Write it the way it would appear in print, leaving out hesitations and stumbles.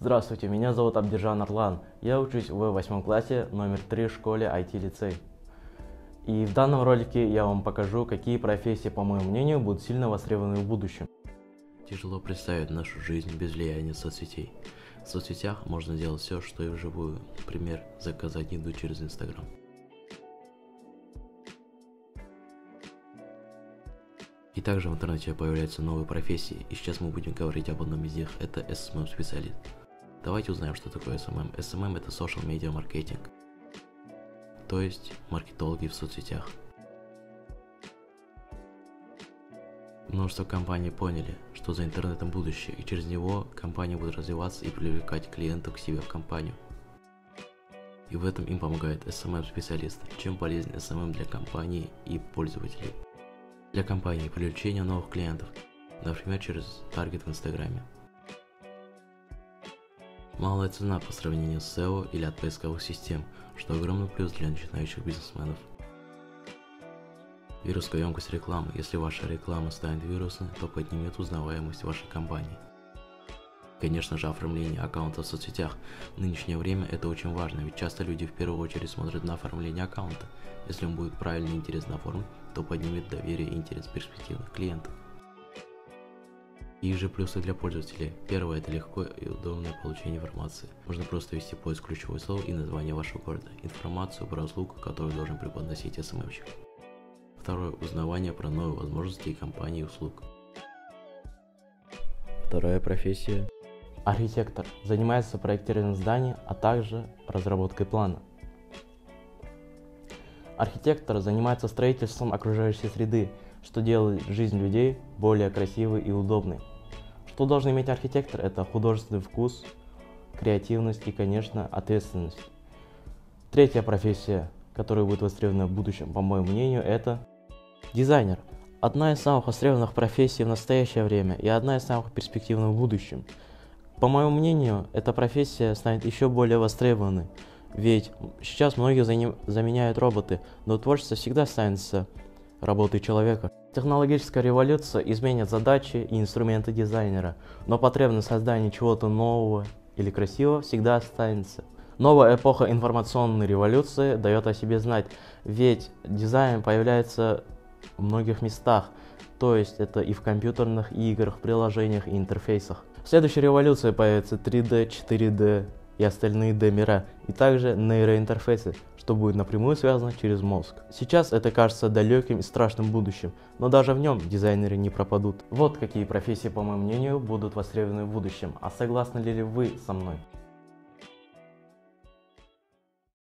Здравствуйте, меня зовут Абдиржан Арлан. Я учусь в 8 классе, номер 3 в школе IT-лицей. И в данном ролике я вам покажу, какие профессии, по моему мнению, будут сильно востребованы в будущем. Тяжело представить нашу жизнь без влияния соцсетей. В соцсетях можно делать все, что и вживую. Например, заказать еду через Instagram. И также в интернете появляются новые профессии, и сейчас мы будем говорить об одном из них, это SMM-специалист. Давайте узнаем, что такое SMM. SMM это Social Media Marketing, то есть маркетологи в соцсетях. Множество компаний поняли, что за интернетом будущее, и через него компания будет развиваться и привлекать клиентов к себе в компанию. И в этом им помогает SMM-специалист. Чем полезен SMM для компании и пользователей? Для компании привлечение новых клиентов, например, через таргет в Инстаграме. Малая цена по сравнению с SEO или от поисковых систем, что огромный плюс для начинающих бизнесменов. Вирусоемкость рекламы. Если ваша реклама станет вирусной, то поднимет узнаваемость вашей компании. Конечно же, оформление аккаунта в соцсетях. В нынешнее время это очень важно, ведь часто люди в первую очередь смотрят на оформление аккаунта. Если он будет правильно и интересно оформлен, то поднимет доверие и интерес перспективных клиентов. И же плюсы для пользователей. Первое — это легко и удобное получение информации. Можно просто ввести поиск ключевое слово и название вашего города, информацию про услугу, которую должен преподносить СММщик. Второе — узнавание про новые возможности и компании и услуг. Вторая профессия. Архитектор занимается проектированием зданий, а также разработкой плана. Архитектор занимается строительством окружающей среды, что делает жизнь людей более красивой и удобной. Что должен иметь архитектор? Это художественный вкус, креативность и, конечно, ответственность. Третья профессия, которая будет востребована в будущем, по моему мнению, это дизайнер. Одна из самых востребованных профессий в настоящее время и одна из самых перспективных в будущем. По моему мнению, эта профессия станет еще более востребованной, ведь сейчас многие заменяют роботы, но творчество всегда останется работой человека. Технологическая революция изменит задачи и инструменты дизайнера, но потребность создания чего-то нового или красивого всегда останется. Новая эпоха информационной революции дает о себе знать, ведь дизайн появляется в многих местах, то есть это и в компьютерных играх, приложениях и интерфейсах. В следующей революции появятся 3D, 4D и остальные D-мира, и также нейроинтерфейсы, что будет напрямую связано через мозг. Сейчас это кажется далеким и страшным будущим, но даже в нем дизайнеры не пропадут. Вот какие профессии, по моему мнению, будут востребованы в будущем, а согласны ли вы со мной?